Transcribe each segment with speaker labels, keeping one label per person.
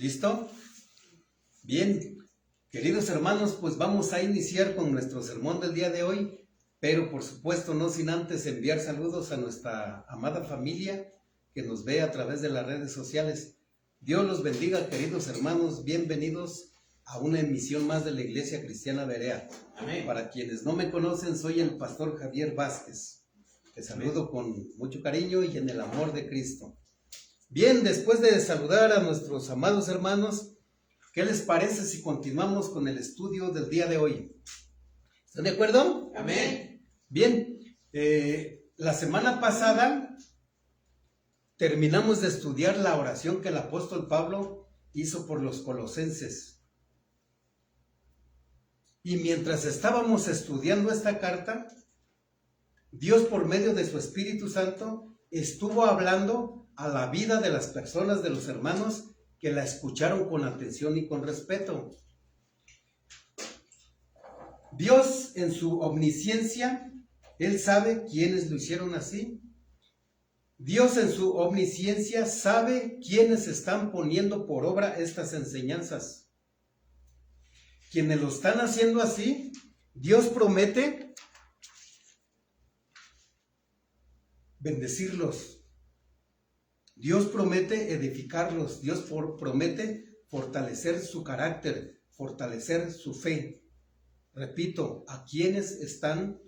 Speaker 1: ¿Listo? Bien, queridos hermanos, pues vamos a iniciar con nuestro sermón del día de hoy, pero por supuesto no sin antes enviar saludos a nuestra amada familia que nos ve a través de las redes sociales. Dios los bendiga, queridos hermanos, bienvenidos a una emisión más de la Iglesia Cristiana Berea.
Speaker 2: Amén.
Speaker 1: Para quienes no me conocen, soy el pastor Javier Vázquez. Te saludo con mucho cariño y en el amor de Cristo. Bien, después de saludar a nuestros amados hermanos, ¿qué les parece si continuamos con el estudio del día de hoy? ¿Están de acuerdo?
Speaker 2: Amén.
Speaker 1: Bien, la semana pasada terminamos de estudiar la oración que el apóstol Pablo hizo por los colosenses. Y mientras estábamos estudiando esta carta, Dios por medio de su Espíritu Santo estuvo hablando a la vida de las personas, de los hermanos que la escucharon con atención y con respeto. Dios en su omnisciencia, Él sabe quiénes lo hicieron así. Dios en su omnisciencia sabe quiénes están poniendo por obra estas enseñanzas. Quienes lo están haciendo así, Dios promete bendecirlos. Dios promete edificarlos. Dios promete fortalecer su carácter, fortalecer su fe. Repito, a quienes están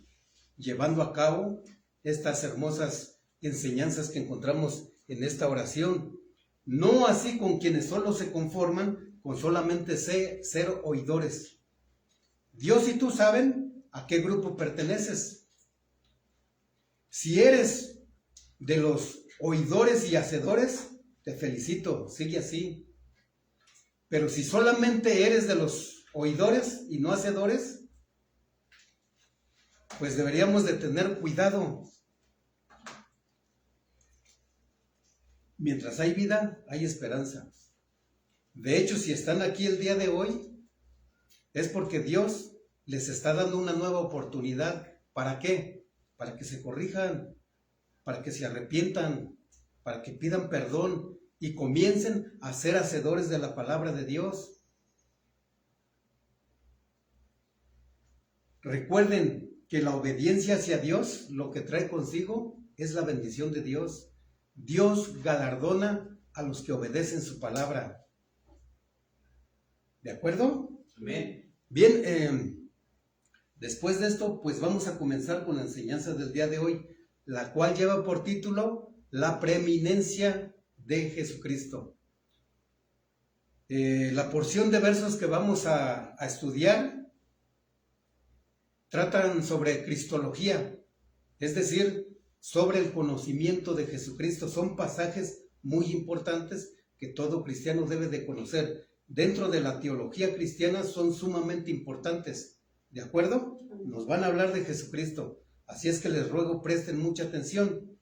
Speaker 1: llevando a cabo estas hermosas enseñanzas que encontramos en esta oración. No así con quienes solo se conforman con solamente ser oidores. Dios y tú saben a qué grupo perteneces. Si eres de los oidores y hacedores, te felicito, sigue así. Pero si solamente eres de los oidores y no hacedores, pues deberíamos de tener cuidado. Mientras hay vida, hay esperanza. De hecho, si están aquí el día de hoy, es porque Dios les está dando una nueva oportunidad. ¿Para qué? Para que se corrijan, para que se arrepientan, para que pidan perdón y comiencen a ser hacedores de la palabra de Dios. Recuerden que la obediencia hacia Dios lo que trae consigo es la bendición de Dios. Dios galardona a los que obedecen su palabra. ¿De acuerdo?
Speaker 2: Amén.
Speaker 1: Bien, después de esto, pues vamos a comenzar con la enseñanza del día de hoy, la cual lleva por título La preeminencia de Jesucristo. La porción de versos que vamos a estudiar tratan sobre cristología, es decir, sobre el conocimiento de Jesucristo. Son pasajes muy importantes que todo cristiano debe de conocer. Dentro de la teología cristiana son sumamente importantes. ¿De acuerdo? Nos van a hablar de Jesucristo. Así es que les ruego presten mucha atención.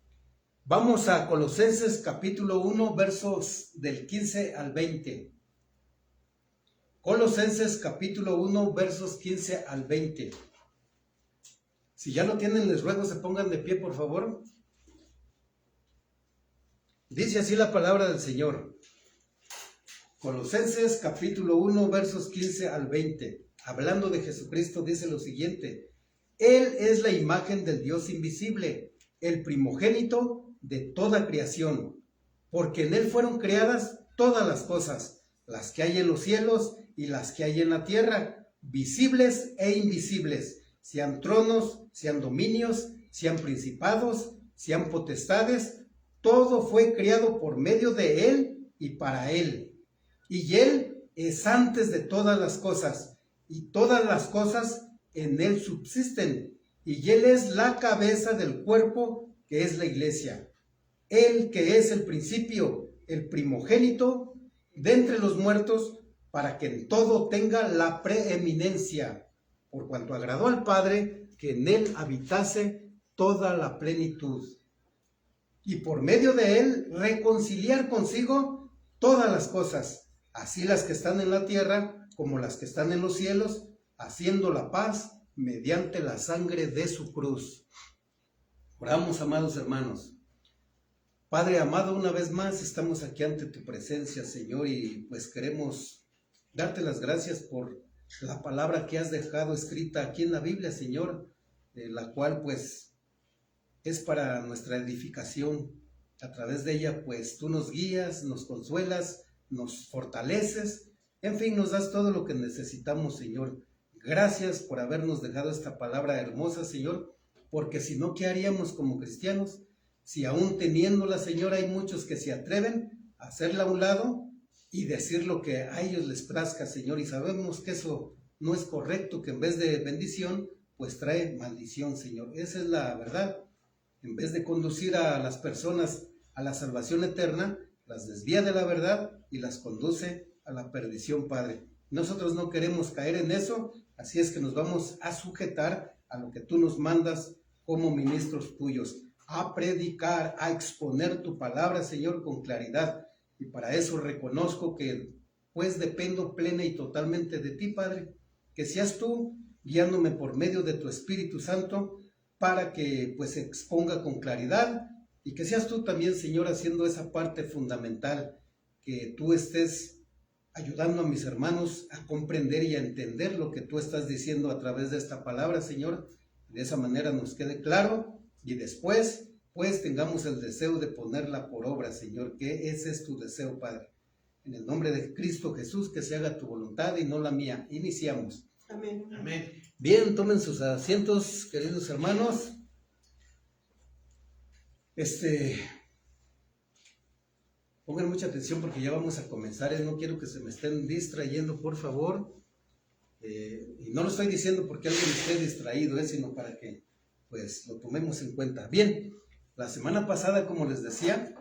Speaker 1: Vamos a Colosenses capítulo 1, versos del 15 al 20. Colosenses capítulo 1, versos 15 al 20. Si ya lo tienen, les ruego se pongan de pie, por favor. Dice así la palabra del Señor. Colosenses capítulo 1, versos 15 al 20. Hablando de Jesucristo, dice lo siguiente. Él es la imagen del Dios invisible, el primogénito de toda creación, porque en Él fueron creadas todas las cosas, las que hay en los cielos y las que hay en la tierra, visibles e invisibles, sean tronos, sean dominios, sean principados, sean potestades, todo fue creado por medio de Él y para Él. Y Él es antes de todas las cosas, y todas las cosas en Él subsisten, y Él es la cabeza del cuerpo que es la iglesia. Él que es el principio, el primogénito de entre los muertos, para que en todo tenga la preeminencia, por cuanto agradó al Padre que en Él habitase toda la plenitud. Y por medio de Él reconciliar consigo todas las cosas, así las que están en la tierra como las que están en los cielos, haciendo la paz mediante la sangre de su cruz. Oramos, amados hermanos. Padre amado, una vez más estamos aquí ante tu presencia, Señor, y pues queremos darte las gracias por la palabra que has dejado escrita aquí en la Biblia, Señor, la cual pues es para nuestra edificación. A través de ella pues tú nos guías, nos consuelas, nos fortaleces, en fin, nos das todo lo que necesitamos, Señor. Gracias por habernos dejado esta palabra hermosa, Señor, porque si no, ¿qué haríamos como cristianos? Si aún teniéndola, Señor, hay muchos que se atreven a hacerla a un lado y decir lo que a ellos les plazca, Señor, y sabemos que eso no es correcto, que en vez de bendición, pues trae maldición, Señor. Esa es la verdad. En vez de conducir a las personas a la salvación eterna, las desvía de la verdad y las conduce a la perdición, Padre. Nosotros no queremos caer en eso, así es que nos vamos a sujetar a lo que tú nos mandas como ministros tuyos, a predicar, a exponer tu palabra, Señor, con claridad. Y para eso reconozco que pues dependo plena y totalmente de ti, Padre, que seas tú guiándome por medio de tu Espíritu Santo para que pues se exponga con claridad y que seas tú también, Señor, haciendo esa parte fundamental, que tú estés ayudando a mis hermanos a comprender y a entender lo que tú estás diciendo a través de esta palabra, Señor. De esa manera nos quede claro y después pues tengamos el deseo de ponerla por obra, Señor, que ese es tu deseo, Padre. En el nombre de Cristo Jesús, que se haga tu voluntad y no la mía. Iniciamos.
Speaker 2: Amén.
Speaker 1: Amén. Bien, tomen sus asientos, queridos hermanos. Pongan mucha atención porque ya vamos a comenzar. No quiero que se me estén distrayendo, por favor. Y no lo estoy diciendo porque alguien esté distraído, sino para que pues lo tomemos en cuenta. Bien, la semana pasada, como les decía,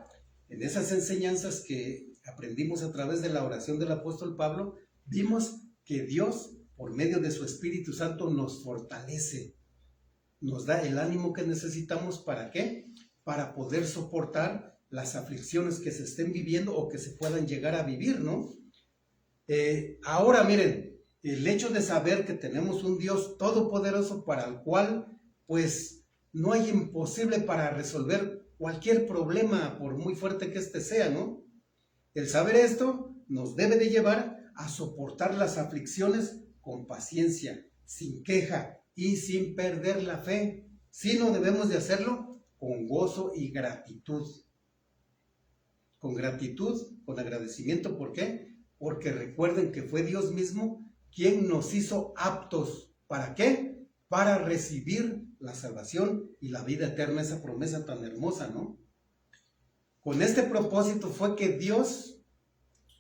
Speaker 1: en esas enseñanzas que aprendimos a través de la oración del apóstol Pablo, vimos que Dios, por medio de su Espíritu Santo, nos fortalece, nos da el ánimo que necesitamos. ¿Para qué? Para poder soportar las aflicciones que se estén viviendo o que se puedan llegar a vivir, ¿no? Ahora miren, el hecho de saber que tenemos un Dios todopoderoso para el cual pues no hay imposible para resolver cualquier problema, por muy fuerte que éste sea, ¿no? El saber esto nos debe de llevar a soportar las aflicciones con paciencia, sin queja y sin perder la fe, sino debemos de hacerlo con gozo y gratitud. Con gratitud, con agradecimiento. ¿Por qué? Porque recuerden que fue Dios mismo quien nos hizo aptos. ¿Para qué? Para recibir la salvación y la vida eterna, esa promesa tan hermosa, ¿no? Con este propósito fue que Dios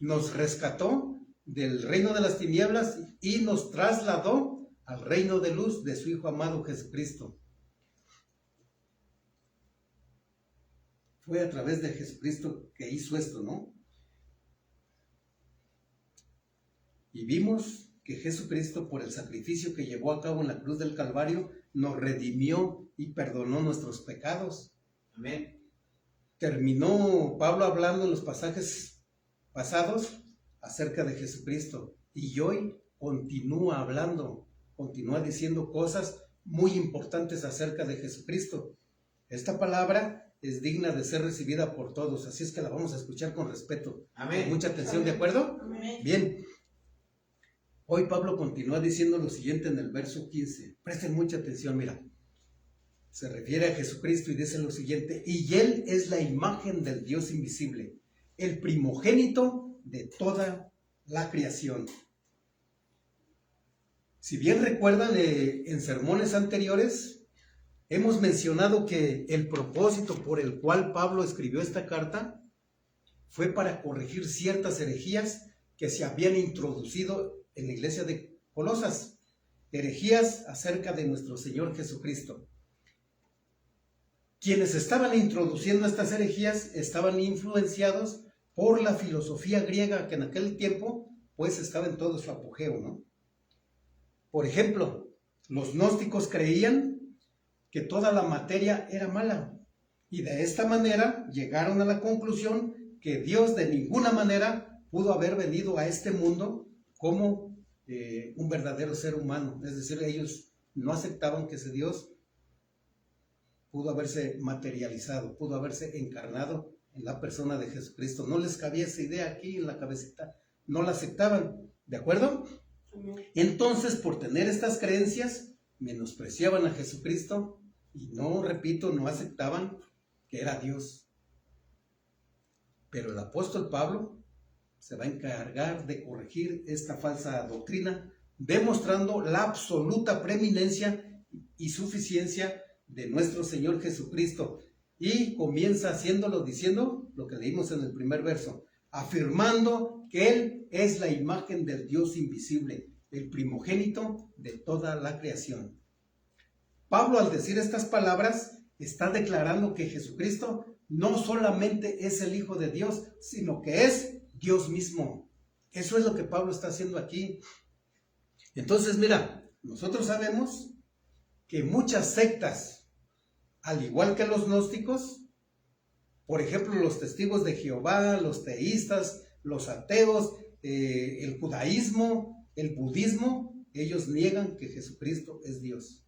Speaker 1: nos rescató del reino de las tinieblas y nos trasladó al reino de luz de su Hijo amado Jesucristo. Fue a través de Jesucristo que hizo esto, ¿no? Y vimos que Jesucristo, por el sacrificio que llevó a cabo en la cruz del Calvario, nos redimió y perdonó nuestros pecados. Amén. Terminó Pablo hablando en los pasajes pasados acerca de Jesucristo y hoy continúa hablando, continúa diciendo cosas muy importantes acerca de Jesucristo. Esta palabra es digna de ser recibida por todos, así es que la vamos a escuchar con respeto. Amén. Con mucha atención, ¿de acuerdo?
Speaker 2: Amén.
Speaker 1: Bien. Hoy Pablo continúa diciendo lo siguiente en el verso 15. Presten mucha atención, mira. Se refiere a Jesucristo y dice lo siguiente: y Él es la imagen del Dios invisible, el primogénito de toda la creación. Si bien recuerdan, en sermones anteriores hemos mencionado que el propósito por el cual Pablo escribió esta carta fue para corregir ciertas herejías que se habían introducido en la iglesia de Colosas, herejías acerca de nuestro Señor Jesucristo. Quienes estaban introduciendo estas herejías estaban influenciados por la filosofía griega, que en aquel tiempo pues estaba en todo su apogeo, ¿no? Por ejemplo, los gnósticos creían que toda la materia era mala y de esta manera llegaron a la conclusión que Dios de ninguna manera pudo haber venido a este mundo como un verdadero ser humano. Es decir, ellos no aceptaban que ese Dios pudo haberse materializado, pudo haberse encarnado en la persona de Jesucristo. No les cabía esa idea aquí en la cabecita, no la aceptaban, ¿de acuerdo? Entonces, por tener estas creencias, menospreciaban a Jesucristo y no, repito, no aceptaban que era Dios. Pero el apóstol Pablo se va a encargar de corregir esta falsa doctrina, demostrando la absoluta preeminencia y suficiencia de nuestro Señor Jesucristo. Y comienza haciéndolo diciendo lo que leímos en el primer verso, afirmando que Él es la imagen del Dios invisible, el primogénito de toda la creación. Pablo, al decir estas palabras, está declarando que Jesucristo no solamente es el Hijo de Dios, sino que es Dios mismo. Eso es lo que Pablo está haciendo aquí. Entonces, mira, nosotros sabemos que muchas sectas, al igual que los gnósticos, por ejemplo, los testigos de Jehová, los teístas, los ateos, el judaísmo, el budismo, ellos niegan que Jesucristo es Dios.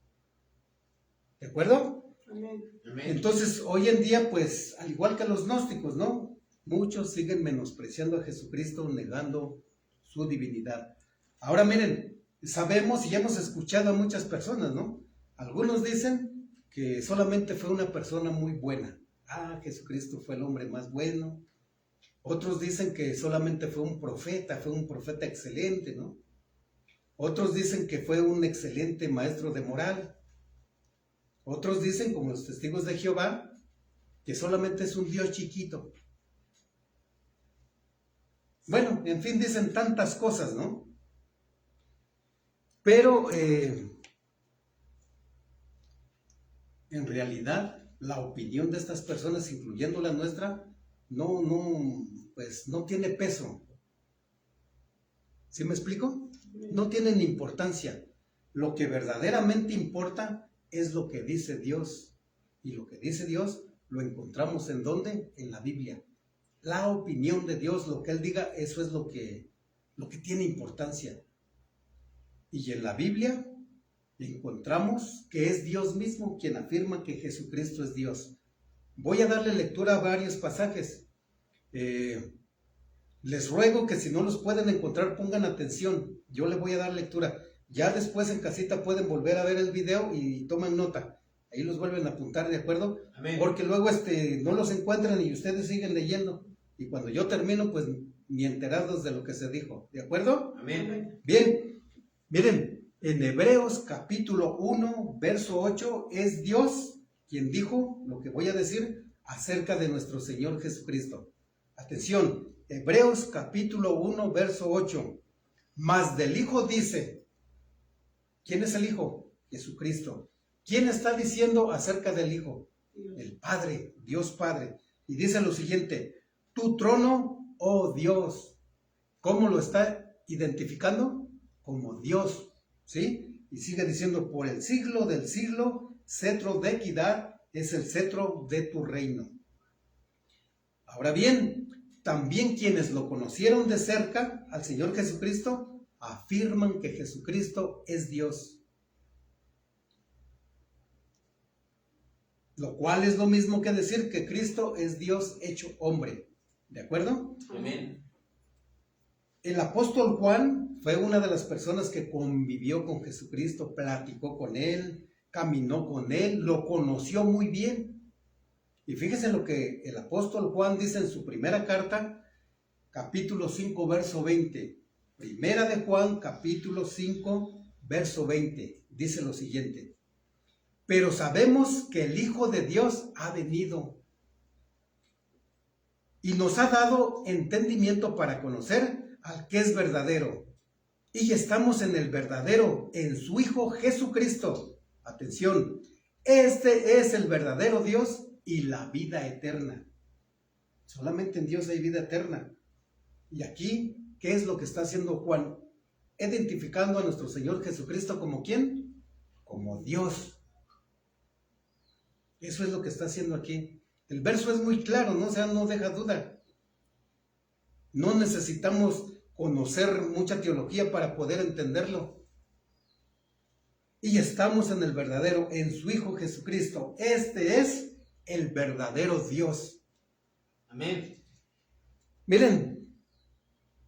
Speaker 1: ¿De acuerdo?
Speaker 2: Amén.
Speaker 1: Entonces, hoy en día, pues, al igual que los gnósticos, ¿no? Muchos siguen menospreciando a Jesucristo, negando su divinidad. Ahora miren, sabemos y ya hemos escuchado a muchas personas, ¿no? Algunos dicen que solamente fue una persona muy buena. Ah, Jesucristo fue el hombre más bueno. Otros dicen que solamente fue un profeta excelente, ¿no? Otros dicen que fue un excelente maestro de moral. Otros dicen, como los testigos de Jehová, que solamente es un Dios chiquito. Bueno, en fin, dicen tantas cosas, ¿no? Pero en realidad, la opinión de estas personas, incluyendo la nuestra, pues no tiene peso. ¿Sí me explico? No tienen importancia. Lo que verdaderamente importa es lo que dice Dios. Y lo que dice Dios lo encontramos ¿en dónde? En la Biblia. La opinión de Dios, lo que Él diga, eso es lo que tiene importancia. Y en la Biblia encontramos que es Dios mismo quien afirma que Jesucristo es Dios. Voy a darle lectura a varios pasajes. Les ruego que si no los pueden encontrar, pongan atención. Yo les voy a dar lectura. Ya después en casita pueden volver a ver el video y toman nota. Ahí los vuelven a apuntar, ¿de acuerdo?
Speaker 2: Amén.
Speaker 1: Porque luego no los encuentran y ustedes siguen leyendo. Y cuando yo termino, pues ni enterados de lo que se dijo. ¿De acuerdo?
Speaker 2: Amén.
Speaker 1: Bien, miren, en Hebreos capítulo 1, verso 8, es Dios quien dijo lo que voy a decir acerca de nuestro Señor Jesucristo. Atención, Hebreos capítulo 1, verso 8. Mas del Hijo dice, ¿quién es el Hijo? Jesucristo. ¿Quién está diciendo acerca del Hijo? El Padre, Dios Padre. Y dice lo siguiente, tu trono, oh Dios. ¿Cómo lo está identificando? Como Dios, ¿sí? Y sigue diciendo, por el siglo del siglo, cetro de equidad es el cetro de tu reino. Ahora bien, también quienes lo conocieron de cerca, al Señor Jesucristo, afirman que Jesucristo es Dios. Lo cual es lo mismo que decir que Cristo es Dios hecho hombre. ¿De acuerdo?
Speaker 2: Amén.
Speaker 1: El apóstol Juan fue una de las personas que convivió con Jesucristo, platicó con Él, caminó con Él, lo conoció muy bien. Y fíjense lo que el apóstol Juan dice en su primera carta, capítulo 5, verso 20. Primera de Juan, capítulo 5, verso 20. Dice lo siguiente. Pero sabemos que el Hijo de Dios ha venido y nos ha dado entendimiento para conocer al que es verdadero. Y estamos en el verdadero, en su Hijo Jesucristo. Atención, este es el verdadero Dios y la vida eterna. Solamente en Dios hay vida eterna. Y aquí, ¿qué es lo que está haciendo Juan? Identificando a nuestro Señor Jesucristo como ¿quién? Como Dios. Eso es lo que está haciendo aquí. El verso es muy claro, ¿no? O sea, no deja duda. No necesitamos conocer mucha teología para poder entenderlo. Y estamos en el verdadero, en su Hijo Jesucristo. Este es el verdadero Dios.
Speaker 2: Amén.
Speaker 1: Miren,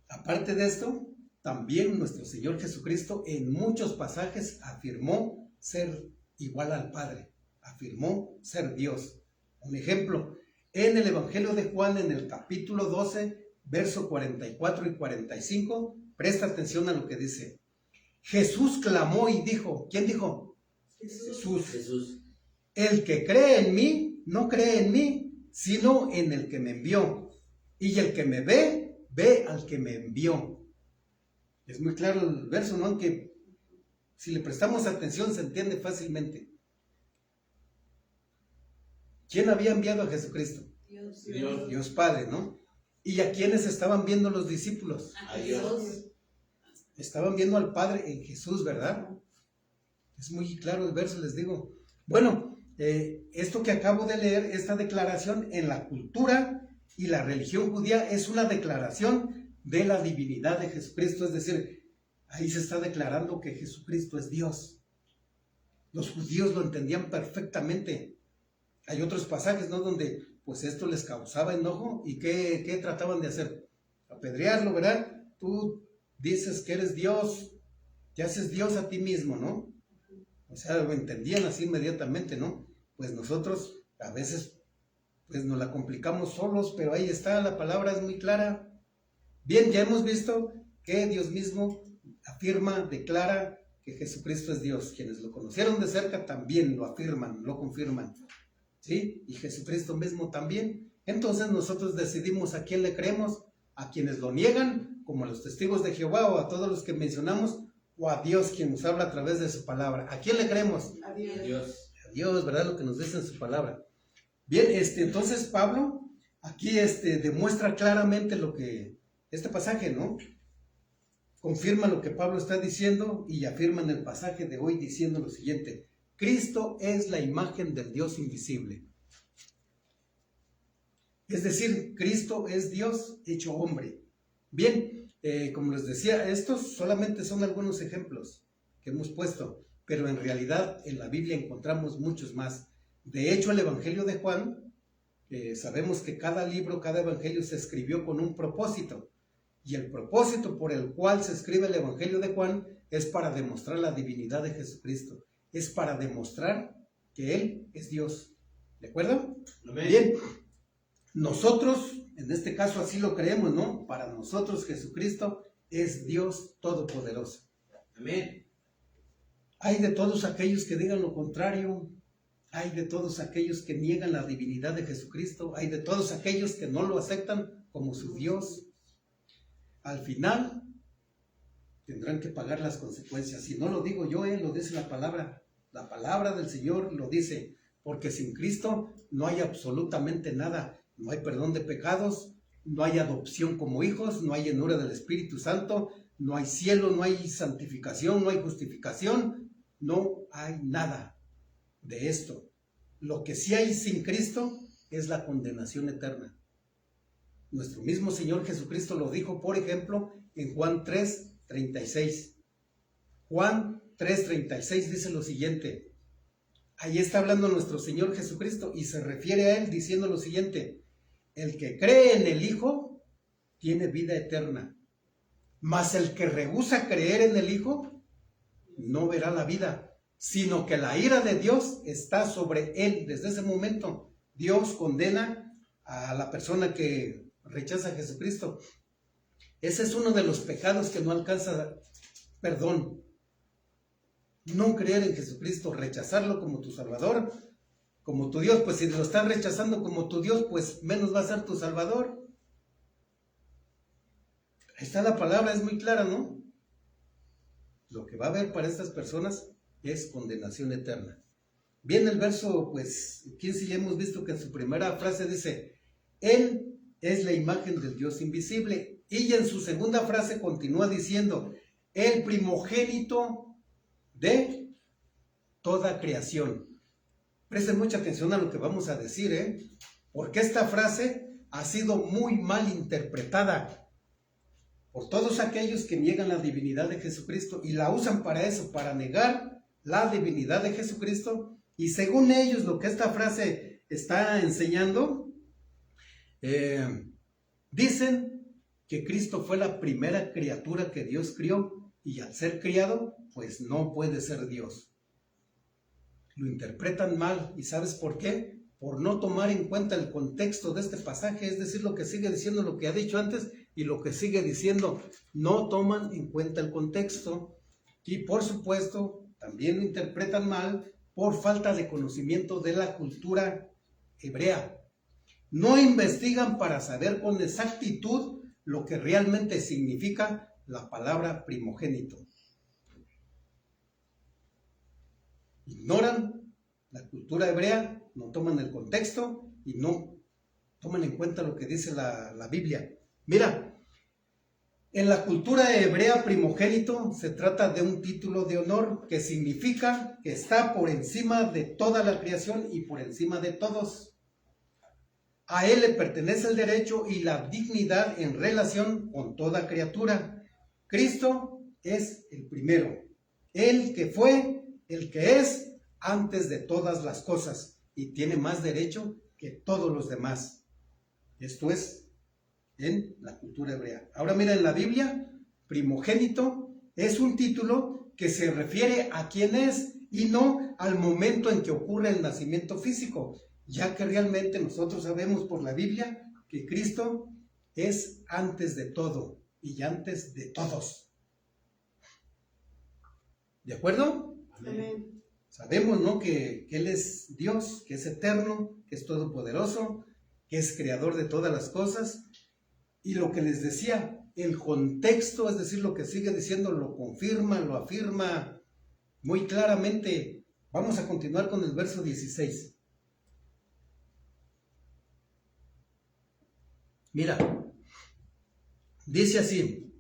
Speaker 1: aparte de esto, también nuestro Señor Jesucristo en muchos pasajes afirmó ser igual al Padre, afirmó ser Dios. Un ejemplo, en el Evangelio de Juan, en el capítulo 12, verso 44 y 45, presta atención a lo que dice. Jesús clamó y dijo, ¿quién dijo?
Speaker 2: Jesús.
Speaker 1: El que cree en mí, no cree en mí, sino en el que me envió. Y el que me ve, ve al que me envió. Es muy claro el verso, ¿no? Aunque si le prestamos atención se entiende fácilmente. ¿Quién había enviado a Jesucristo?
Speaker 2: Dios.
Speaker 1: Dios Padre, ¿no? ¿Y a quiénes estaban viendo los discípulos?
Speaker 2: A Dios.
Speaker 1: Estaban viendo al Padre en Jesús, ¿verdad? Es muy claro el verso, les digo. Bueno, esto que acabo de leer, esta declaración en la cultura y la religión judía es una declaración de la divinidad de Jesucristo, es decir, ahí se está declarando que Jesucristo es Dios. Los judíos lo entendían perfectamente. Hay otros pasajes, ¿no? Donde pues esto les causaba enojo y ¿qué trataban de hacer? Apedrearlo, ¿verdad? Tú dices que eres Dios, te haces Dios a ti mismo, ¿no? O sea, lo entendían así inmediatamente, ¿no? Pues nosotros a veces pues nos la complicamos solos, pero ahí está, la palabra es muy clara. Bien, ya hemos visto que Dios mismo afirma, declara que Jesucristo es Dios. Quienes lo conocieron de cerca también lo afirman, lo confirman, ¿sí? Y Jesucristo mismo también. Entonces nosotros decidimos a quién le creemos, a quienes lo niegan, como a los testigos de Jehová o a todos los que mencionamos, o a Dios quien nos habla a través de su palabra. ¿A quién le creemos?
Speaker 2: A Dios.
Speaker 1: A Dios, ¿verdad? Lo que nos dice en su palabra. Bien, entonces Pablo aquí demuestra claramente lo que, este pasaje, ¿no? Confirma lo que Pablo está diciendo y afirma en el pasaje de hoy diciendo lo siguiente: Cristo es la imagen del Dios invisible. Es decir, Cristo es Dios hecho hombre. Bien, como les decía, estos solamente son algunos ejemplos que hemos puesto, pero en realidad en la Biblia encontramos muchos más. De hecho, el Evangelio de Juan, sabemos que cada libro, cada evangelio se escribió con un propósito. Y el propósito por el cual se escribe el Evangelio de Juan es para demostrar la divinidad de Jesucristo. Es para demostrar que Él es Dios. ¿De acuerdo?
Speaker 2: Amén.
Speaker 1: Bien, nosotros, en este caso así lo creemos, ¿no? Para nosotros Jesucristo es Dios Todopoderoso.
Speaker 2: Amén.
Speaker 1: Hay de todos aquellos que digan lo contrario. Hay de todos aquellos que niegan la divinidad de Jesucristo. Hay de todos aquellos que no lo aceptan como su Dios. Al final tendrán que pagar las consecuencias. Y no lo digo yo, lo dice la palabra. La palabra del Señor lo dice. Porque sin Cristo no hay absolutamente nada. No hay perdón de pecados, no hay adopción como hijos, no hay llenura del Espíritu Santo, no hay cielo, no hay santificación, no hay justificación, no hay nada de esto. Lo que sí hay sin Cristo es la condenación eterna. Nuestro mismo Señor Jesucristo lo dijo, por ejemplo, en Juan 3:36. Juan 3:36 dice lo siguiente. Ahí está hablando nuestro Señor Jesucristo y se refiere a Él diciendo lo siguiente: el que cree en el Hijo tiene vida eterna, mas el que rehúsa creer en el Hijo no verá la vida, sino que la ira de Dios está sobre él. Desde ese momento Dios condena a la persona que rechaza a Jesucristo. Ese es uno de los pecados que no alcanza perdón. No creer en Jesucristo, rechazarlo como tu Salvador, como tu Dios. Pues si lo estás rechazando como tu Dios, pues menos va a ser tu Salvador. Ahí está la palabra, es muy clara, ¿no? Lo que va a haber para estas personas es condenación eterna. Bien, el verso, pues, 15 ya hemos visto que en su primera frase dice, Él es la imagen del Dios invisible. Y en su segunda frase continúa diciendo, el primogénito de toda creación. Presten mucha atención a lo que vamos a decir, porque esta frase ha sido muy mal interpretada por todos aquellos que niegan la divinidad de Jesucristo y la usan para eso, para negar la divinidad de Jesucristo. Y según ellos, lo que esta frase está enseñando, Dicen que Cristo fue la primera criatura que Dios crió y al ser criado, pues no puede ser Dios. Lo interpretan mal. ¿Y sabes por qué? Por no tomar en cuenta el contexto de este pasaje, es decir, lo que sigue diciendo, lo que ha dicho antes y lo que sigue diciendo. No toman en cuenta el contexto y por supuesto también lo interpretan mal por falta de conocimiento de la cultura hebrea. No investigan para saber con exactitud lo que realmente significa la palabra primogénito. Ignoran la cultura hebrea, no toman el contexto y no toman en cuenta lo que dice la Biblia. Mira, en la cultura hebrea primogénito se trata de un título de honor que significa que está por encima de toda la creación y por encima de todos. A él le pertenece el derecho y la dignidad en relación con toda criatura. Cristo es el primero, el que fue, el que es antes de todas las cosas y tiene más derecho que todos los demás. Esto es en la cultura hebrea. Ahora mira, en la Biblia, primogénito es un título que se refiere a quién es y no al momento en que ocurre el nacimiento físico, ya que realmente nosotros sabemos por la Biblia que Cristo es antes de todo y antes de todos. ¿De acuerdo?
Speaker 2: Amén.
Speaker 1: Sabemos, ¿no?, que Él es Dios, que es eterno, que es todopoderoso, que es creador de todas las cosas. Y lo que les decía, el contexto, es decir, lo que sigue diciendo, lo confirma, lo afirma muy claramente. Vamos a continuar con el verso 16. Mira, dice así: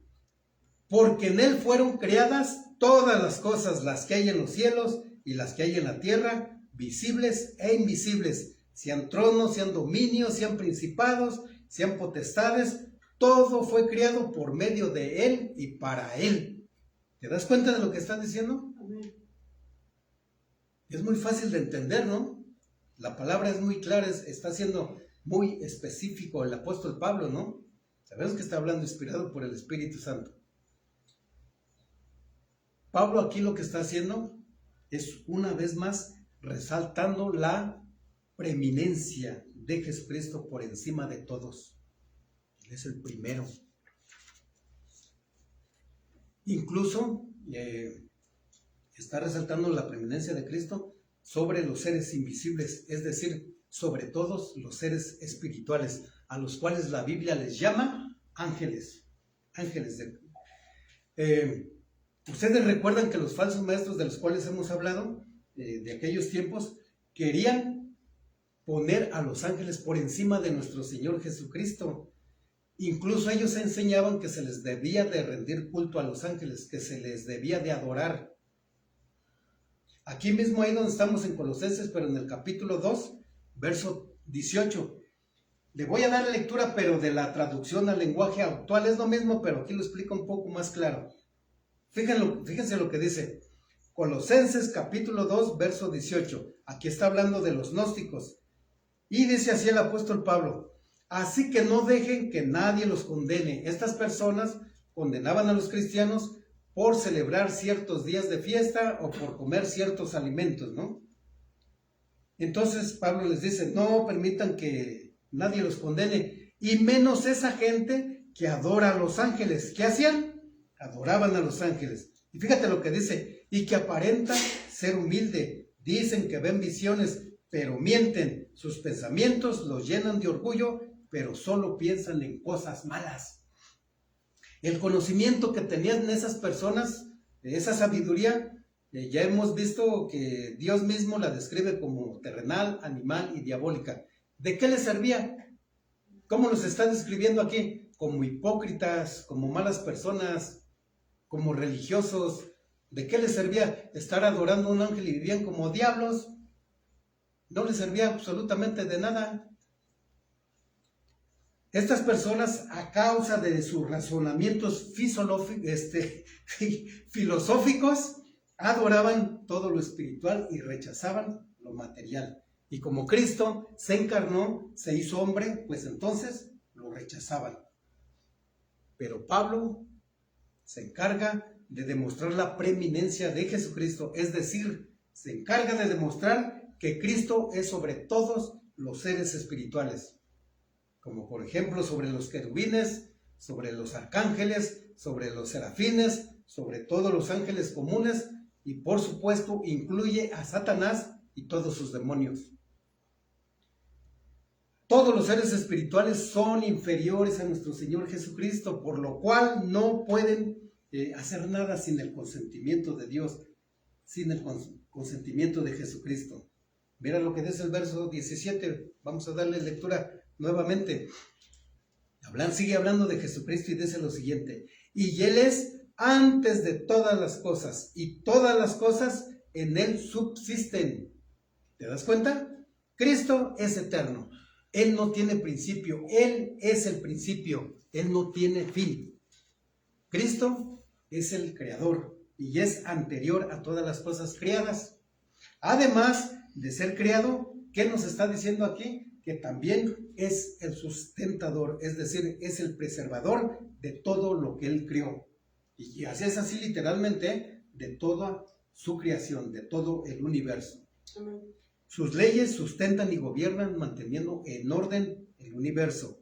Speaker 1: porque en Él fueron creadas todas las cosas, las que hay en los cielos y las que hay en la tierra, visibles e invisibles, sean tronos, sean dominios, sean principados, sean potestades, todo fue creado por medio de Él y para Él. ¿Te das cuenta de lo que está diciendo?
Speaker 2: Amén.
Speaker 1: Es muy fácil de entender, ¿no? La palabra es muy clara, está siendo muy específico el apóstol Pablo, ¿no? Sabemos que está hablando inspirado por el Espíritu Santo. Pablo aquí lo que está haciendo es una vez más resaltando la preeminencia de Jesucristo por encima de todos. Él es el primero. Incluso está resaltando la preeminencia de Cristo sobre los seres invisibles, es decir, sobre todos los seres espirituales, a los cuales la Biblia les llama ángeles. Ángeles. Ustedes recuerdan que los falsos maestros de los cuales hemos hablado, de aquellos tiempos, querían poner a los ángeles por encima de nuestro Señor Jesucristo. Incluso ellos enseñaban que se les debía de rendir culto a los ángeles, que se les debía de adorar. Aquí mismo, ahí donde estamos en Colosenses, pero en el capítulo 2, verso 18. Le voy a dar lectura, pero de la traducción al lenguaje actual. Es lo mismo, pero aquí lo explico un poco más claro. Fíjense lo que dice. Colosenses capítulo 2, verso 18. Aquí está hablando de los gnósticos. Y dice así el apóstol Pablo: así que no dejen que nadie los condene. Estas personas condenaban a los cristianos por celebrar ciertos días de fiesta o por comer ciertos alimentos, ¿no? Entonces Pablo les dice: no permitan que nadie los condene, y menos esa gente que adora a los ángeles. ¿Qué hacían? Adoraban a los ángeles. Y fíjate lo que dice: y que aparenta ser humilde. Dicen que ven visiones, pero mienten. Sus pensamientos los llenan de orgullo, pero solo piensan en cosas malas. El conocimiento que tenían esas personas, esa sabiduría, ya hemos visto que Dios mismo la describe como terrenal, animal y diabólica. ¿De qué les servía? ¿Cómo los está describiendo aquí? Como hipócritas, como malas personas, como religiosos. ¿De qué les servía estar adorando a un ángel y vivían como diablos? No les servía absolutamente de nada. Estas personas, a causa de sus razonamientos filosóficos, adoraban todo lo espiritual y rechazaban lo material. Y como Cristo se encarnó, se hizo hombre, pues entonces lo rechazaban. Pero Pablo se encarga de demostrar la preeminencia de Jesucristo, es decir, se encarga de demostrar que Cristo es sobre todos los seres espirituales, como por ejemplo sobre los querubines, sobre los arcángeles, sobre los serafines, sobre todos los ángeles comunes, y por supuesto incluye a Satanás y todos sus demonios. Todos los seres espirituales son inferiores a nuestro Señor Jesucristo, por lo cual no pueden hacer nada sin el consentimiento de Dios, sin el consentimiento de Jesucristo. Mira lo que dice el verso 17, vamos a darle lectura nuevamente. Sigue hablando de Jesucristo y dice lo siguiente: y Él es antes de todas las cosas, y todas las cosas en Él subsisten. ¿Te das cuenta? Cristo es eterno. Él no tiene principio, Él es el principio, Él no tiene fin. Cristo es el creador y es anterior a todas las cosas creadas. Además de ser creado, ¿qué nos está diciendo aquí? Que también es el sustentador, es decir, es el preservador de todo lo que Él creó. Y así es así literalmente de toda su creación, de todo el universo. Amén. Sus leyes sustentan y gobiernan manteniendo en orden el universo.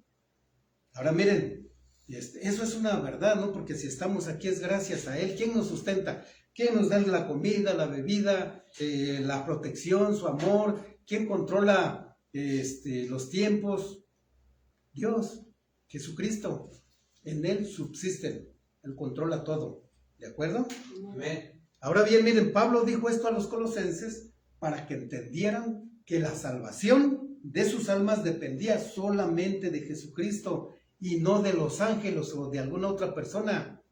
Speaker 1: Ahora miren, eso es una verdad, ¿no? Porque si estamos aquí es gracias a Él. ¿Quién nos sustenta? ¿Quién nos da la comida, la bebida, la protección, su amor? ¿Quién controla los tiempos? Dios, Jesucristo. En Él subsisten. Él controla todo. ¿De acuerdo?
Speaker 2: Amén.
Speaker 1: Ahora bien, miren, Pablo dijo esto a los colosenses para que entendieran que la salvación de sus almas dependía solamente de Jesucristo y no de los ángeles o de alguna otra persona,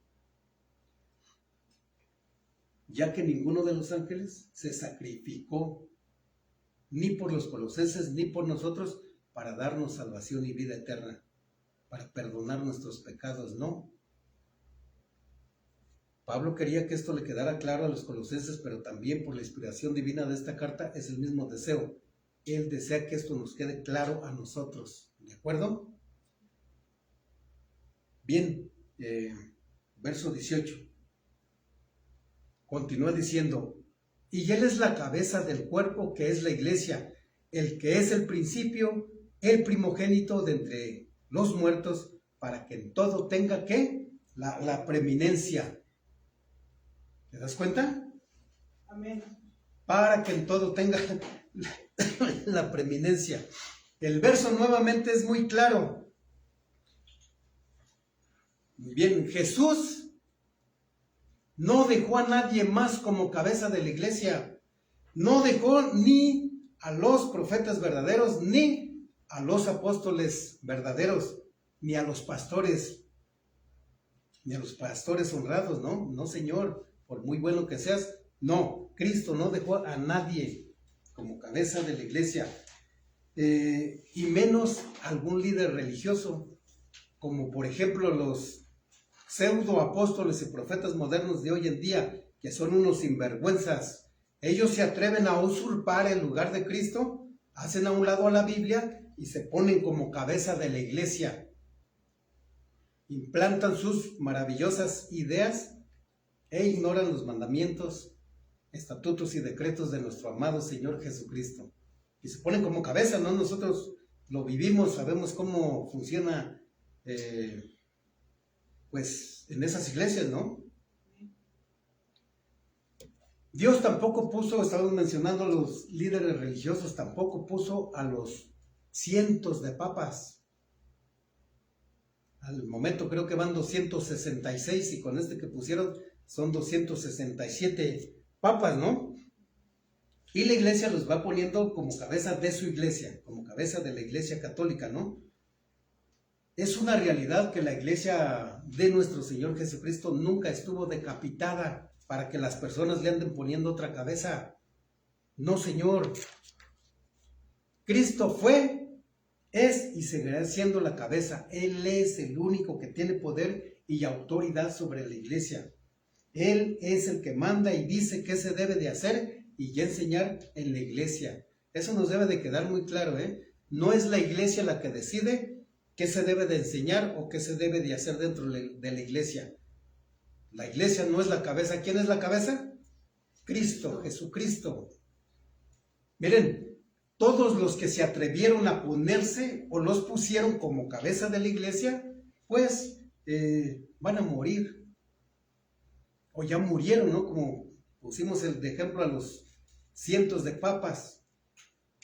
Speaker 1: ya que ninguno de los ángeles se sacrificó ni por los colosenses ni por nosotros para darnos salvación y vida eterna, para perdonar nuestros pecados, no. Pablo quería que esto le quedara claro a los colosenses, pero también por la inspiración divina de esta carta es el mismo deseo. Él desea que esto nos quede claro a nosotros. ¿De acuerdo? Bien, verso 18. Continúa diciendo: y Él es la cabeza del cuerpo, que es la iglesia, el que es el principio, el primogénito de entre los muertos, para que en todo tenga, ¿qué? La preeminencia. ¿Te das cuenta?
Speaker 3: Amén.
Speaker 1: Para que en todo tenga la preeminencia. El verso nuevamente es muy claro. Muy bien, Jesús no dejó a nadie más como cabeza de la iglesia. No dejó ni a los profetas verdaderos, ni a los apóstoles verdaderos, ni a los pastores honrados, ¿no? No, Señor. Por muy bueno que seas, no, Cristo no dejó a nadie como cabeza de la iglesia, y menos algún líder religioso, como por ejemplo los pseudo apóstoles y profetas modernos de hoy en día, que son unos sinvergüenzas. Ellos se atreven a usurpar el lugar de Cristo, hacen a un lado a la Biblia y se ponen como cabeza de la iglesia. Implantan sus maravillosas ideas e ignoran los mandamientos, estatutos y decretos de nuestro amado Señor Jesucristo. Y se ponen como cabeza, ¿no? Nosotros lo vivimos, sabemos cómo funciona, pues, en esas iglesias, ¿no? Dios tampoco puso, estamos mencionando a los líderes religiosos, tampoco puso a los cientos de papas. Al momento creo que van 266 y con este que pusieron son 267 papas, ¿no? Y la iglesia los va poniendo como cabeza de su iglesia, como cabeza de la iglesia católica, ¿no? Es una realidad que la iglesia de nuestro Señor Jesucristo nunca estuvo decapitada para que las personas le anden poniendo otra cabeza. No, Señor. Cristo fue, es y seguirá siendo la cabeza. Él es el único que tiene poder y autoridad sobre la iglesia. Él es el que manda y dice qué se debe de hacer y enseñar en la iglesia. Eso nos debe de quedar muy claro, ¿eh? No es la iglesia la que decide qué se debe de enseñar o qué se debe de hacer dentro de la iglesia. La iglesia no es la cabeza. ¿Quién es la cabeza? Cristo, Jesucristo. Miren, todos los que se atrevieron a ponerse o los pusieron como cabeza de la iglesia, pues van a morir. O ya murieron, ¿no? Como pusimos de ejemplo a los cientos de papas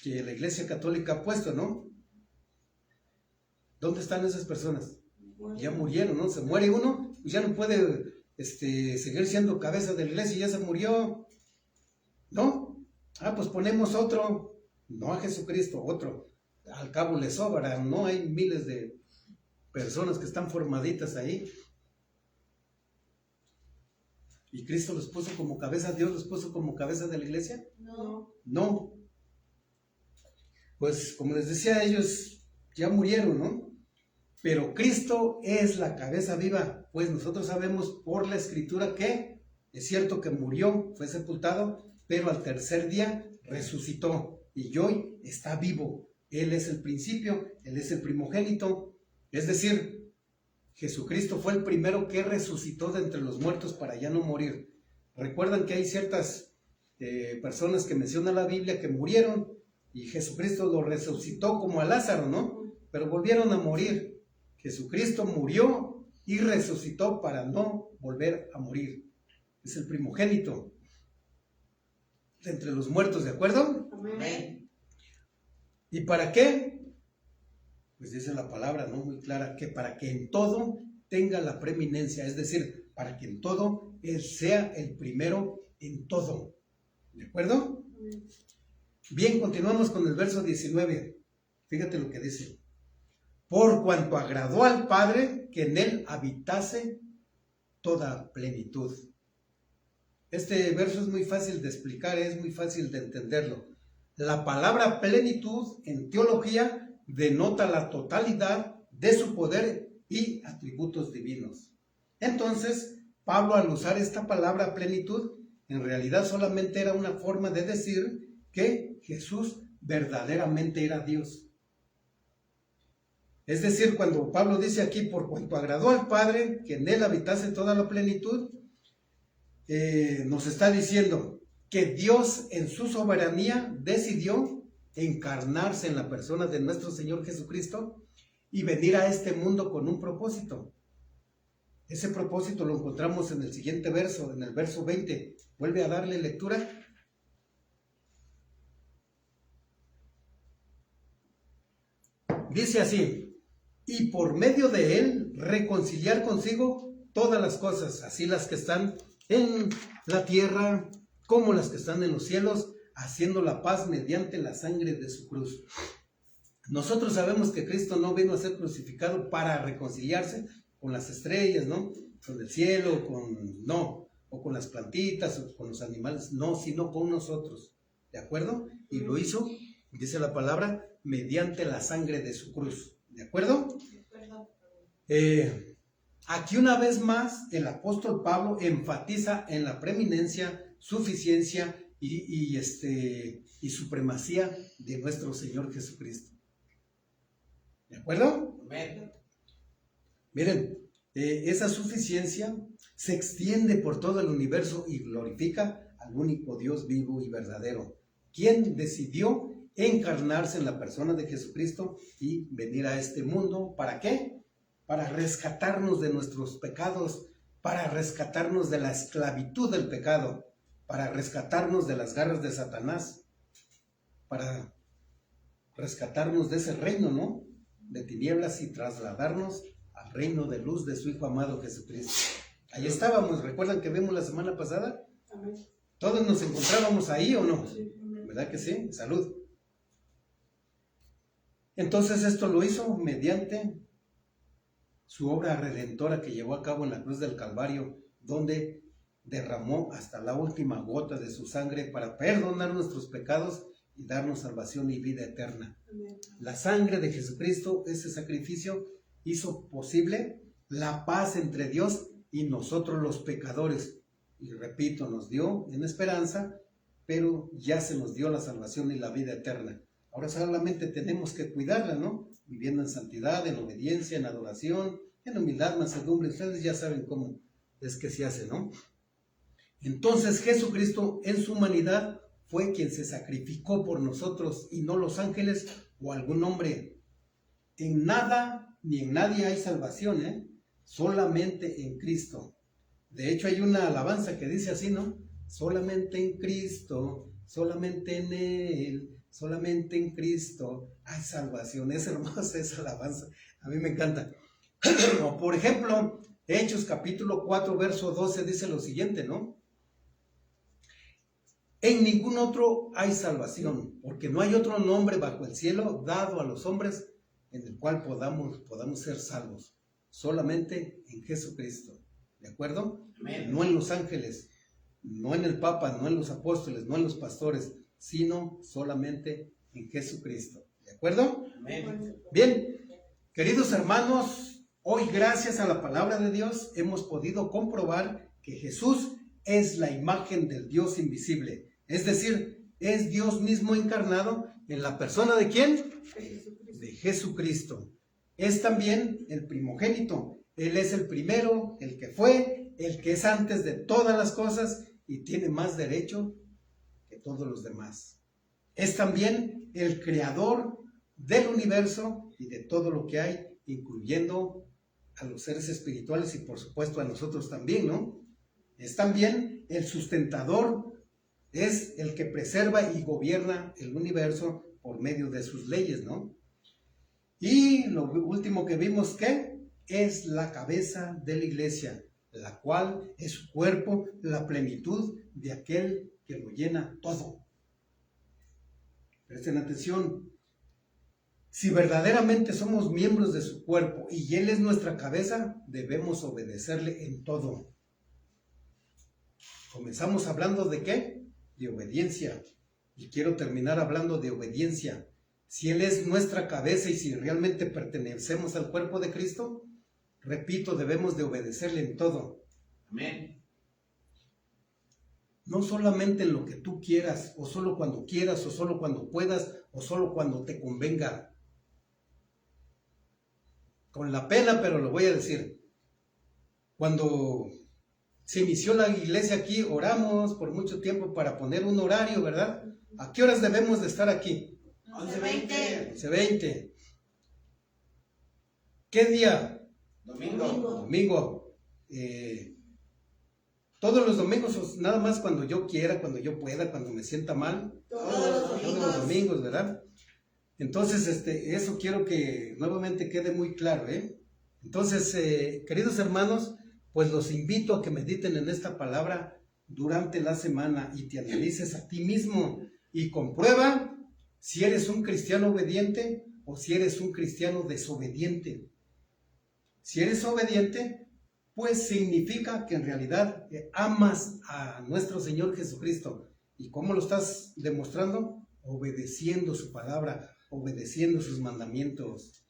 Speaker 1: que la iglesia católica ha puesto, ¿no? ¿Dónde están esas personas? Ya murieron, ¿no? Se muere uno, pues ya no puede seguir siendo cabeza de la iglesia, ya se murió, ¿no? Pues ponemos otro, no a Jesucristo, otro. Al cabo le sobra, ¿no? Hay miles de personas que están formaditas ahí. ¿Y Cristo los puso como cabeza? ¿Dios los puso como cabeza de la iglesia? No. Pues como les decía, ellos ya murieron, ¿no? Pero Cristo es la cabeza viva, pues nosotros sabemos por la Escritura que es cierto que murió, fue sepultado, pero al tercer día resucitó y hoy está vivo. Él es el principio, Él es el primogénito, es decir, Jesucristo fue el primero que resucitó de entre los muertos para ya no morir. Recuerdan que hay ciertas personas que menciona la Biblia que murieron y Jesucristo lo resucitó como a Lázaro, ¿no? Pero volvieron a morir. Jesucristo murió y resucitó para no volver a morir. Es el primogénito de entre los muertos, ¿de acuerdo?
Speaker 2: Amén.
Speaker 1: ¿Y para qué? Pues dice la palabra, ¿no? Muy clara, que para que en todo tenga la preeminencia, es decir, para que en todo Él sea el primero en todo. ¿De acuerdo? Bien, continuamos con el verso 19. Fíjate lo que dice. Por cuanto agradó al Padre que en Él habitase toda plenitud. Este verso es muy fácil de explicar, es muy fácil de entenderlo. La palabra plenitud en teología denota la totalidad de su poder y atributos divinos. Entonces, Pablo, al usar esta palabra plenitud, en realidad solamente era una forma de decir que Jesús verdaderamente era Dios. Es decir, cuando Pablo dice aquí, por cuanto agradó al Padre que en Él habitase toda la plenitud, nos está diciendo que Dios en su soberanía decidió encarnarse en la persona de nuestro Señor Jesucristo y venir a este mundo con un propósito. Ese propósito lo encontramos en el siguiente verso, en el verso 20. Vuelve a darle lectura. Dice así, y por medio de Él reconciliar consigo todas las cosas, así las que están en la tierra como las que están en los cielos, haciendo la paz mediante la sangre de su cruz. Nosotros sabemos que Cristo no vino a ser crucificado para reconciliarse con las estrellas, ¿no? Con el cielo, o con las plantitas, o con los animales, no, sino con nosotros, ¿de acuerdo? Y lo hizo, dice la palabra, mediante la sangre de su cruz, ¿de acuerdo? Aquí una vez más el apóstol Pablo enfatiza en la preeminencia, suficiencia y supremacía de nuestro Señor Jesucristo. ¿De acuerdo?
Speaker 2: Amén.
Speaker 1: Miren, esa suficiencia se extiende por todo el universo y glorifica al único Dios vivo y verdadero, quien decidió encarnarse en la persona de Jesucristo y venir a este mundo. ¿Para qué? Para rescatarnos de nuestros pecados, para rescatarnos de la esclavitud del pecado, para rescatarnos de las garras de Satanás, para rescatarnos de ese reino, ¿no? De tinieblas y trasladarnos al reino de luz de su Hijo amado Jesucristo. Ahí estábamos, ¿recuerdan que vimos la semana pasada?
Speaker 3: Amén.
Speaker 1: ¿Todos nos encontrábamos ahí o no?
Speaker 3: Sí, amén.
Speaker 1: ¿Verdad que sí? Salud. Entonces esto lo hizo mediante su obra redentora que llevó a cabo en la cruz del Calvario, donde derramó hasta la última gota de su sangre para perdonar nuestros pecados y darnos salvación y vida eterna.
Speaker 3: Amén.
Speaker 1: La sangre de Jesucristo, ese sacrificio, hizo posible la paz entre Dios y nosotros los pecadores. Y repito, nos dio en esperanza pero ya se nos dio la salvación y la vida eterna. Ahora solamente tenemos que cuidarla, ¿no? Viviendo en santidad, en obediencia, en adoración, en humildad, mansedumbre. Ustedes ya saben cómo es que se hace, ¿no? Entonces Jesucristo en su humanidad fue quien se sacrificó por nosotros y no los ángeles o algún hombre. En nada ni en nadie hay salvación, solamente en Cristo. De hecho hay una alabanza que dice así, ¿no? Solamente en Cristo, solamente en Él, solamente en Cristo hay salvación. Es hermosa esa alabanza, a mí me encanta. O por ejemplo, Hechos capítulo 4, verso 12 dice lo siguiente, ¿no? En ningún otro hay salvación, porque no hay otro nombre bajo el cielo dado a los hombres en el cual podamos ser salvos. Solamente en Jesucristo. ¿De acuerdo?
Speaker 2: Amén.
Speaker 1: No en los ángeles, no en el Papa, no en los apóstoles, no en los pastores, sino solamente en Jesucristo. ¿De acuerdo?
Speaker 2: Amén.
Speaker 1: Bien, queridos hermanos, hoy gracias a la palabra de Dios hemos podido comprobar que Jesús es la imagen del Dios invisible. Es decir, es Dios mismo encarnado en la persona ¿de quién? De Jesucristo. Es también el primogénito. Él es el primero, el que fue, el que es antes de todas las cosas y tiene más derecho que todos los demás. Es también el creador del universo y de todo lo que hay, incluyendo a los seres espirituales y por supuesto a nosotros también, ¿no? Es también el sustentador, es el que preserva y gobierna el universo por medio de sus leyes, ¿no? Y lo último que vimos, ¿qué? Es la cabeza de la iglesia, la cual es su cuerpo, la plenitud de aquel que lo llena todo. Presten atención. Si verdaderamente somos miembros de su cuerpo y Él es nuestra cabeza, debemos obedecerle en todo. Comenzamos hablando ¿de qué? De obediencia. Y quiero terminar hablando de obediencia. Si Él es nuestra cabeza y si realmente pertenecemos al cuerpo de Cristo, repito, debemos de obedecerle en todo.
Speaker 2: Amén.
Speaker 1: No solamente en lo que tú quieras, o solo cuando quieras, o solo cuando puedas, o solo cuando te convenga. Con la pena, pero lo voy a decir. Cuando se inició la iglesia aquí, oramos por mucho tiempo para poner un horario, ¿verdad? ¿A qué horas debemos de estar aquí?
Speaker 2: 11:20.
Speaker 1: 11:20. ¿Qué día?
Speaker 2: Domingo.
Speaker 1: Domingo. Todos los domingos, o nada más cuando yo quiera, cuando yo pueda, cuando me sienta mal.
Speaker 2: Todos
Speaker 1: Todos los domingos, ¿verdad? Entonces, eso quiero que nuevamente quede muy claro, Entonces, queridos hermanos, pues los invito a que mediten en esta palabra durante la semana y te analices a ti mismo y comprueba si eres un cristiano obediente o si eres un cristiano desobediente. Si eres obediente, pues significa que en realidad amas a nuestro Señor Jesucristo. ¿Y cómo lo estás demostrando? Obedeciendo su palabra, obedeciendo sus mandamientos.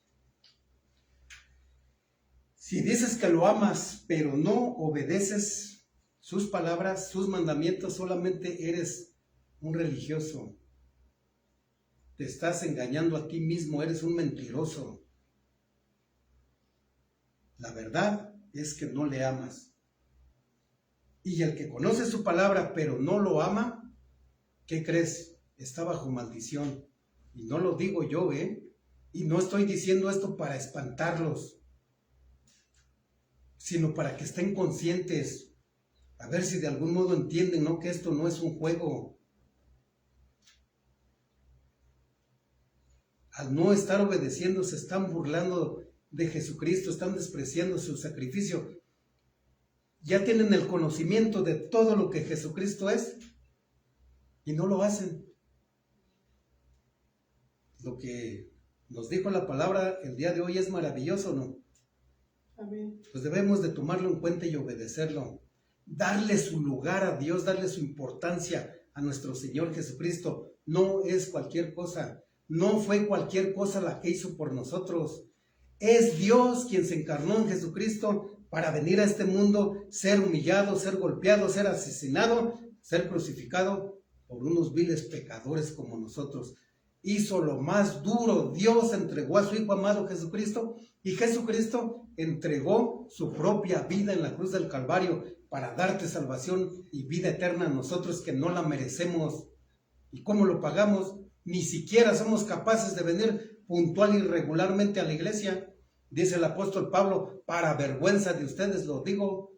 Speaker 1: Si dices que lo amas, pero no obedeces sus palabras, sus mandamientos, solamente eres un religioso. Te estás engañando a ti mismo, eres un mentiroso. La verdad es que no le amas. Y el que conoce su palabra, pero no lo ama, ¿qué crees? Está bajo maldición. Y no lo digo yo, Y no estoy diciendo esto para espantarlos, sino para que estén conscientes, a ver si de algún modo entienden, ¿no? Que esto no es un juego. Al no estar obedeciendo, se están burlando de Jesucristo, están despreciando su sacrificio. Ya tienen el conocimiento de todo lo que Jesucristo es y no lo hacen. Lo que nos dijo la palabra el día de hoy es maravilloso, ¿no?
Speaker 3: Amén.
Speaker 1: Pues debemos de tomarlo en cuenta y obedecerlo. Darle su lugar a Dios, darle su importancia a nuestro Señor Jesucristo. No es cualquier cosa. No fue cualquier cosa la que hizo por nosotros. Es Dios quien se encarnó en Jesucristo para venir a este mundo, ser humillado, ser golpeado, ser asesinado, ser crucificado por unos viles pecadores como nosotros. Hizo lo más duro. Dios entregó a su Hijo amado Jesucristo, y Jesucristo entregó su propia vida en la cruz del Calvario para darte salvación y vida eterna a nosotros que no la merecemos. ¿Y cómo lo pagamos? Ni siquiera somos capaces de venir puntual y regularmente a la iglesia. Dice el apóstol Pablo, para vergüenza de ustedes lo digo.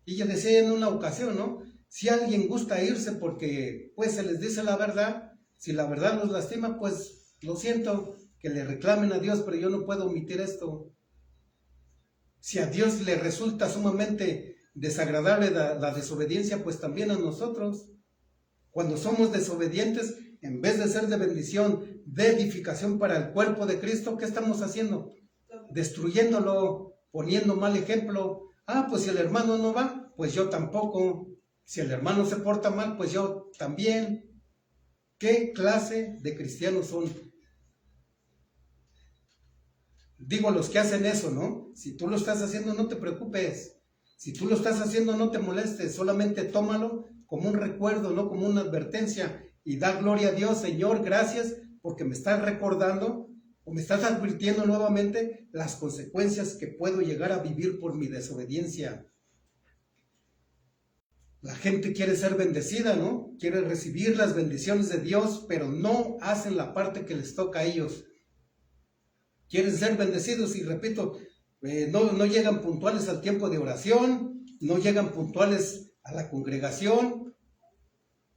Speaker 1: Y yo decía en una ocasión, ¿no? Si alguien gusta irse porque pues se les dice la verdad, si la verdad los lastima, pues lo siento, que le reclamen a Dios, pero yo no puedo omitir esto. Si a Dios le resulta sumamente desagradable la desobediencia, pues también a nosotros. Cuando somos desobedientes, en vez de ser de bendición, de edificación para el cuerpo de Cristo, ¿qué estamos haciendo? Destruyéndolo, poniendo mal ejemplo. Pues si el hermano no va, pues yo tampoco. Si el hermano se porta mal, pues yo también. ¿Qué clase de cristianos son? Digo, los que hacen eso, ¿no? Si tú lo estás haciendo, no te preocupes. Si tú lo estás haciendo, no te molestes. Solamente tómalo como un recuerdo, no como una advertencia. Y da gloria a Dios, Señor, gracias, porque me estás recordando o me estás advirtiendo nuevamente las consecuencias que puedo llegar a vivir por mi desobediencia. La gente quiere ser bendecida, ¿no? Quiere recibir las bendiciones de Dios, pero no hacen la parte que les toca a ellos. Quieren ser bendecidos y repito, no llegan puntuales al tiempo de oración, no llegan puntuales a la congregación,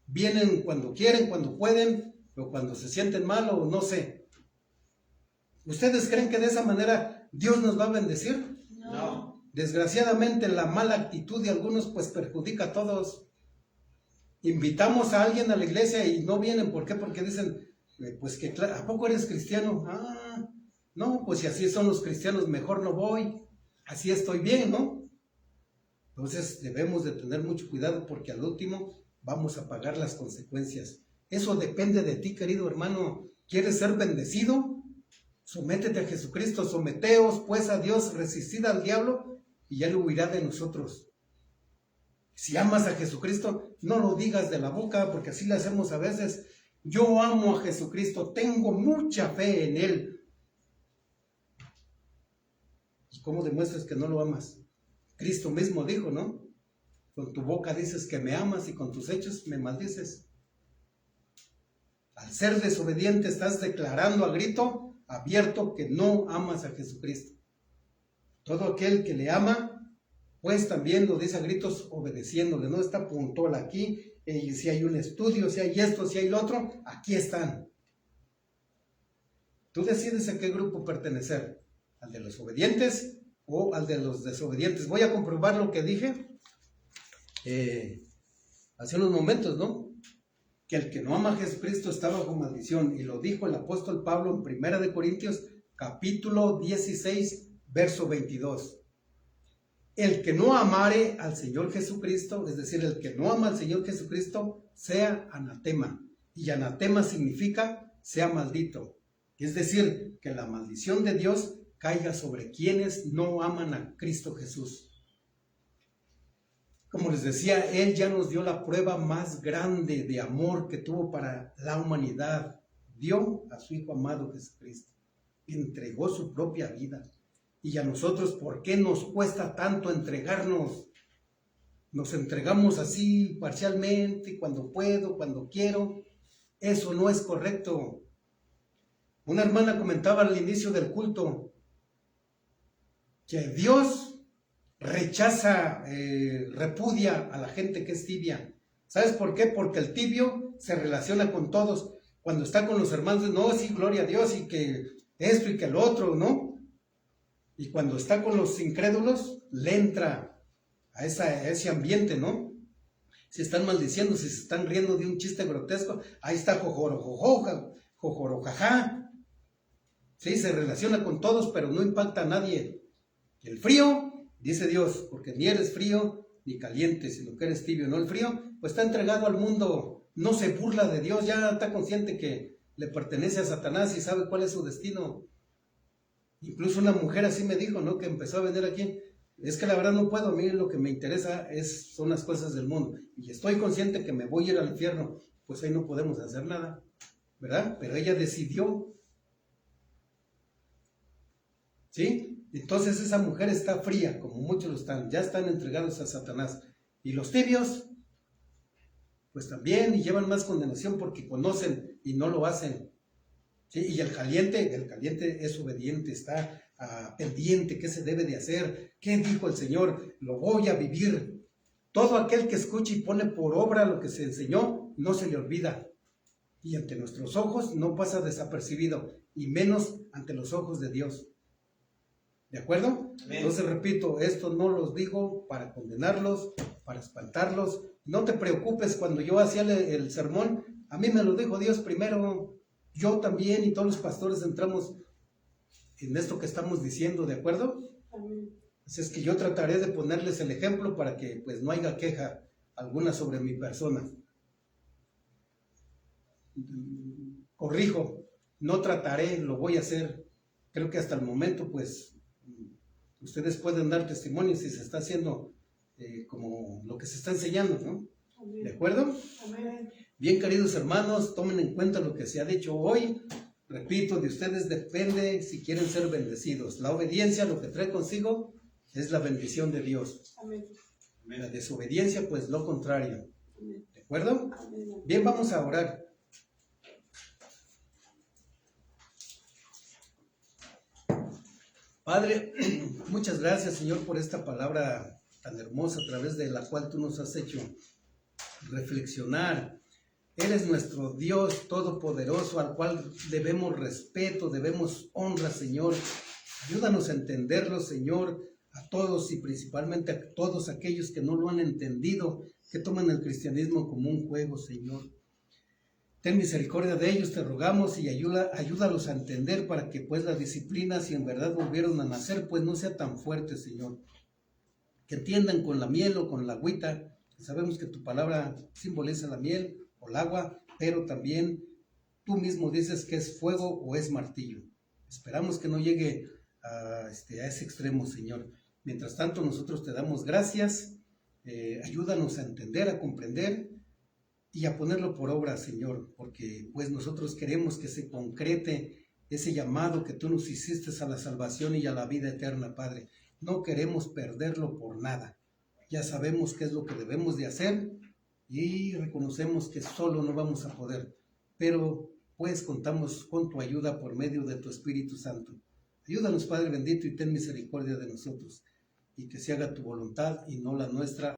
Speaker 1: vienen cuando quieren, cuando pueden, o cuando se sienten mal o no sé. ¿Ustedes creen que de esa manera Dios nos va a bendecir?
Speaker 2: No.
Speaker 1: Desgraciadamente la mala actitud de algunos pues perjudica a todos. Invitamos a alguien a la iglesia y no vienen. ¿Por qué? Porque dicen, pues que ¿a poco eres cristiano? No, pues si así son los cristianos, mejor no voy. Así estoy bien, ¿no? Entonces debemos de tener mucho cuidado porque al último vamos a pagar las consecuencias. Eso depende de ti, querido hermano. ¿Quieres ser bendecido? Sométete a Jesucristo, someteos pues a Dios, resistid al diablo y él huirá de nosotros. Si amas a Jesucristo, no lo digas de la boca, porque así lo hacemos a veces. Yo amo a Jesucristo, tengo mucha fe en él. ¿Y cómo demuestras que no lo amas? Cristo mismo dijo, ¿no? Con tu boca dices que me amas y con tus hechos me maldices. Al ser desobediente estás declarando a grito abierto que no amas a Jesucristo. Todo aquel que le ama, pues también lo dice a gritos obedeciéndole, no está puntual aquí, y si hay un estudio, si hay esto, si hay lo otro, aquí están. Tú decides a qué grupo pertenecer, al de los obedientes o al de los desobedientes. Voy a comprobar lo que dije hace unos momentos, ¿no? Que el que no ama a Jesucristo está bajo maldición, y lo dijo el apóstol Pablo en 1 Corintios capítulo 16, verso 22. El que no amare al Señor Jesucristo, es decir, el que no ama al Señor Jesucristo, sea anatema. Y anatema significa sea maldito. Es decir, que la maldición de Dios caiga sobre quienes no aman a Cristo Jesús. Como les decía, Él ya nos dio la prueba más grande de amor que tuvo para la humanidad. Dio a su Hijo amado Jesucristo. Entregó su propia vida. Y a nosotros, ¿por qué nos cuesta tanto entregarnos? Nos entregamos así parcialmente, cuando puedo, cuando quiero. Eso no es correcto. Una hermana comentaba al inicio del culto que Dios rechaza, repudia a la gente que es tibia. ¿Sabes por qué? Porque el tibio se relaciona con todos. Cuando está con los hermanos, no, sí, gloria a Dios, y que esto y que lo otro, ¿no? Y cuando está con los incrédulos, le entra a ese ambiente, ¿no? Si están maldiciendo, si se están riendo de un chiste grotesco, ahí está jojorojajá. Sí, se relaciona con todos, pero no impacta a nadie. El frío, dice Dios, porque ni eres frío ni caliente, sino que eres tibio, ¿no? El frío, pues está entregado al mundo, no se burla de Dios, ya está consciente que le pertenece a Satanás y sabe cuál es su destino. Incluso una mujer así me dijo, ¿no? Que empezó a venir aquí. Es que la verdad no puedo, a mí lo que me interesa son las cosas del mundo. Y estoy consciente que me voy a ir al infierno. pues ahí no podemos hacer nada, ¿verdad? Pero ella decidió, ¿sí? Entonces esa mujer está fría, como muchos lo están, ya están entregados a Satanás. Y los tibios, pues también, y llevan más condenación porque conocen y no lo hacen. ¿Sí? Y el caliente es obediente, está pendiente, qué se debe de hacer, qué dijo el Señor, lo voy a vivir. Todo aquel que escucha y pone por obra lo que se enseñó, no se le olvida. Y ante nuestros ojos no pasa desapercibido, y menos ante los ojos de Dios. ¿De acuerdo?
Speaker 2: Amén.
Speaker 1: Entonces repito, esto no los digo para condenarlos, para espantarlos. No te preocupes, cuando yo hacía el sermón, a mí me lo dijo Dios primero. Yo también y todos los pastores entramos en esto que estamos diciendo, ¿de acuerdo?
Speaker 3: Amén.
Speaker 1: Así es que yo trataré de ponerles el ejemplo para que pues no haya queja alguna sobre mi persona. Corrijo, no trataré, lo voy a hacer. Creo que hasta el momento pues ustedes pueden dar testimonio si se está haciendo como lo que se está enseñando, ¿no?
Speaker 3: Amén.
Speaker 1: ¿De acuerdo?
Speaker 3: Amén.
Speaker 1: Bien, queridos hermanos, tomen en cuenta lo que se ha dicho hoy. Repito, de ustedes depende si quieren ser bendecidos. La obediencia lo que trae consigo es la bendición de Dios.
Speaker 3: Amén.
Speaker 1: La desobediencia, pues lo contrario.
Speaker 3: Amén.
Speaker 1: ¿De acuerdo?
Speaker 3: Amén.
Speaker 1: Bien, vamos a orar. Padre, muchas gracias, Señor, por esta palabra tan hermosa a través de la cual tú nos has hecho reflexionar. Él es nuestro Dios todopoderoso, al cual debemos respeto, debemos honra, Señor. Ayúdanos a entenderlo, Señor, a todos y principalmente a todos aquellos que no lo han entendido, que toman el cristianismo como un juego, Señor. Ten misericordia de ellos, te rogamos, y ayúdalos a entender para que pues la disciplina, si en verdad volvieron a nacer, pues no sea tan fuerte, Señor. Que entiendan con la miel o con la agüita. Sabemos que tu palabra simboliza la miel o el agua, pero también tú mismo dices que es fuego o es martillo. Esperamos que no llegue a ese extremo, Señor. Mientras tanto, nosotros te damos gracias. Ayúdanos a entender, a comprender y a ponerlo por obra, Señor, porque pues nosotros queremos que se concrete ese llamado que tú nos hiciste a la salvación y a la vida eterna, Padre. No queremos perderlo por nada. Ya sabemos qué es lo que debemos de hacer y reconocemos que solo no vamos a poder, pero pues contamos con tu ayuda por medio de tu Espíritu Santo. Ayúdanos, Padre bendito, y ten misericordia de nosotros, y que se haga tu voluntad y no la nuestra.